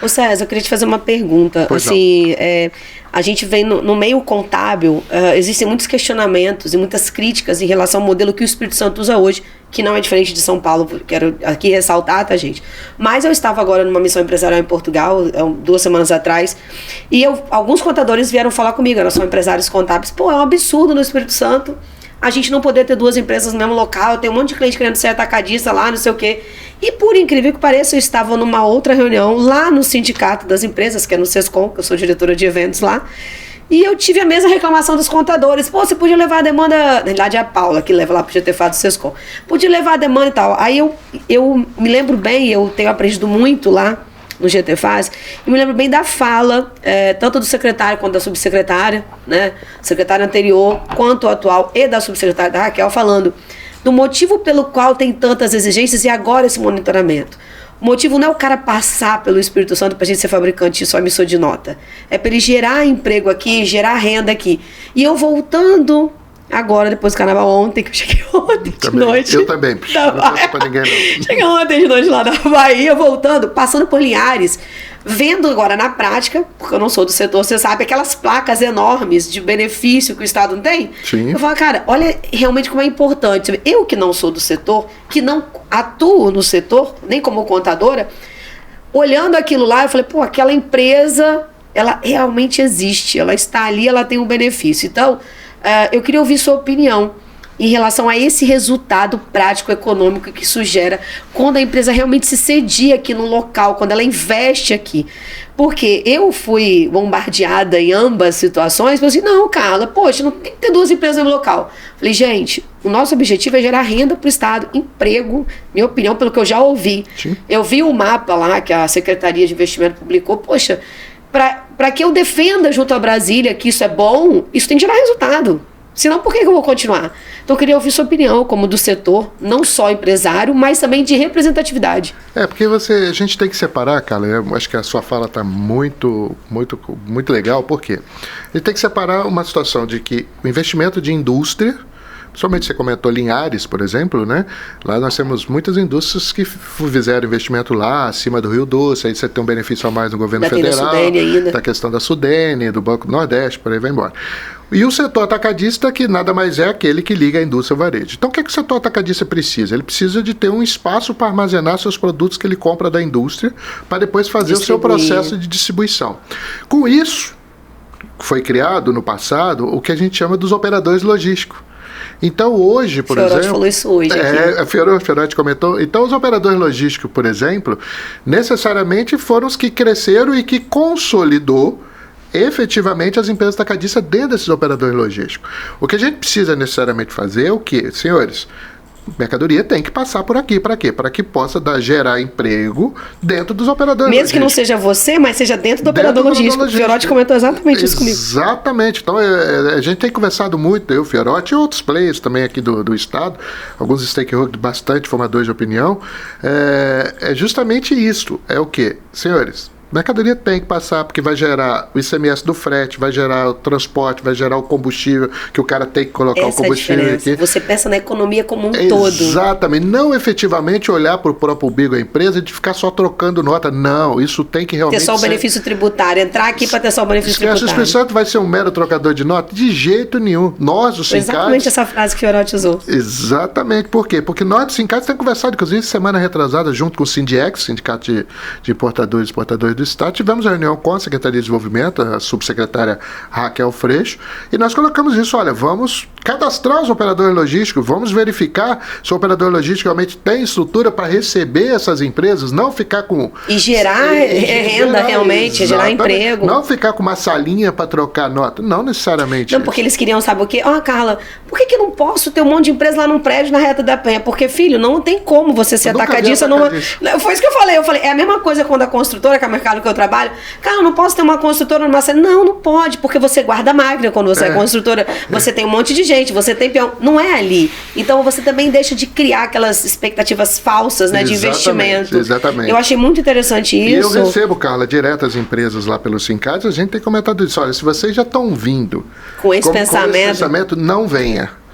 Ô César, eu queria te fazer uma pergunta. Pois assim, a gente vem no meio contábil, existem muitos questionamentos e muitas críticas em relação ao modelo que o Espírito Santo usa hoje, que não é diferente de São Paulo, quero aqui ressaltar, tá, gente? Mas eu estava agora numa missão empresarial em Portugal, 2 semanas atrás, e alguns contadores vieram falar comigo, eram só empresários contábeis. Pô, é um absurdo no Espírito Santo a gente não poder ter 2 empresas no mesmo local, tem um monte de cliente querendo ser atacadista lá, não sei o quê. E por incrível que pareça, eu estava numa outra reunião lá no Sindicato das Empresas, que é no SESCOM, que eu sou diretora de eventos lá, e eu tive a mesma reclamação dos contadores. Pô, você podia levar a demanda... Na verdade é a Paula que leva lá pro GTFA do SESCOM. Podia levar a demanda e tal. Aí eu me lembro bem, eu tenho aprendido muito lá no GTFAS, e me lembro bem da fala, tanto do secretário quanto da subsecretária, né, secretária anterior, quanto o atual, e da subsecretária da Raquel, falando do motivo pelo qual tem tantas exigências e agora esse monitoramento. O motivo não é o cara passar pelo Espírito Santo pra gente ser fabricante só emissor de nota. É para ele gerar emprego aqui, gerar renda aqui. E eu voltando... Agora, depois do carnaval, ontem, que eu cheguei ontem de noite. Eu também. Não conto pra ninguém, não. Cheguei ontem de noite lá da Bahia, voltando, passando por Linhares, vendo agora na prática, porque eu não sou do setor, você sabe, aquelas placas enormes de benefício que o Estado não tem. Sim. Eu falo, cara, olha realmente como é importante. Eu que não sou do setor, que não atuo no setor, nem como contadora, olhando aquilo lá, eu falei, pô, aquela empresa, ela realmente existe, ela está ali, ela tem um benefício. Então... eu queria ouvir sua opinião em relação a esse resultado prático econômico que isso gera quando a empresa realmente se cedia aqui no local, quando ela investe aqui. Porque eu fui bombardeada em ambas situações, mas assim, não, Carla, poxa, não tem que ter 2 empresas no local. Falei, gente, o nosso objetivo é gerar renda para o Estado, emprego, minha opinião, pelo que eu já ouvi. Sim. Eu vi o mapa lá que a Secretaria de Investimento publicou, poxa, para que eu defenda junto a Brasília que isso é bom, isso tem que gerar resultado. Senão, por que eu vou continuar? Então, eu queria ouvir sua opinião, como do setor, não só empresário, mas também de representatividade. Porque a gente tem que separar, Carla, eu acho que a sua fala está muito legal, por quê? A gente tem que separar uma situação de que o investimento de indústria, principalmente você comentou Linhares, por exemplo, né? Lá nós temos muitas indústrias que fizeram investimento lá, acima do Rio Doce, aí você tem um benefício a mais no governo federal, da Sudene ainda. Da questão da Sudene, do Banco do Nordeste, por aí vai embora. E o setor atacadista, que nada mais é aquele que liga a indústria ao varejo. Então, o que o setor atacadista precisa? Ele precisa de ter um espaço para armazenar seus produtos que ele compra da indústria, para depois fazer o seu processo de distribuição. Com isso, foi criado no passado o que a gente chama dos operadores logísticos. Então, hoje, por exemplo... falou isso hoje. A Fiorati comentou. Então, os operadores logísticos, por exemplo, necessariamente foram os que cresceram e que consolidou efetivamente as empresas atacadistas dentro desses operadores logísticos. O que a gente precisa necessariamente fazer é o quê? Senhores, mercadoria tem que passar por aqui, para quê? Para que possa gerar emprego dentro dos operadores logísticos. Mesmo que não seja você, mas seja dentro do operador logístico. O Fiorati comentou exatamente isso comigo. Exatamente. Então, a gente tem conversado muito, eu, Fiorati, e outros players também aqui do Estado, alguns stakeholders bastante formadores de opinião, é justamente isso. É o quê? Senhores, mercadoria tem que passar, porque vai gerar o ICMS do frete, vai gerar o transporte, vai gerar o combustível, que o cara tem que colocar o combustível aqui. Você pensa na economia como um todo. Exatamente. Não efetivamente olhar para o próprio umbigo da empresa e de ficar só trocando nota. Não, isso tem que realmente ter só o benefício tributário, entrar aqui para ter só o benefício tributário. O Espírito Santo vai ser um mero trocador de nota? De jeito nenhum. Nós, os sindicatos... Exatamente essa frase que o Fiorati usou. Exatamente. Por quê? Porque nós, os sindicatos, temos conversado, inclusive, semana retrasada, junto com o Sindiex, Sindicato de Importadores e Exportadores do Estado, tivemos uma reunião com a Secretaria de Desenvolvimento, a subsecretária Raquel Freixo, e nós colocamos isso, olha, vamos cadastrar os operadores logísticos, vamos verificar se o operador logístico realmente tem estrutura para receber essas empresas, não ficar com... E gerar renda realmente, gerar emprego. Não ficar com uma salinha para trocar nota, não necessariamente. Não, porque eles queriam, sabe o quê? Carla, por que eu não posso ter um monte de empresa lá num prédio na Reta da Penha? Porque, filho, não tem como você ser atacadista numa... Foi isso que eu falei, é a mesma coisa quando a construtora, que é o mercado que eu trabalho, cara, eu não posso ter uma construtora numa cidade. Não pode, porque você guarda a máquina quando você é construtora, você tem um monte de gente, você tem peão, não é ali. Então você também deixa de criar aquelas expectativas falsas, né, de investimento. Exatamente. Eu achei muito interessante isso. E eu recebo, Carla, direto as empresas lá pelos sindicatos, a gente tem comentado isso, olha, se vocês já estão vindo com esse pensamento, não venha.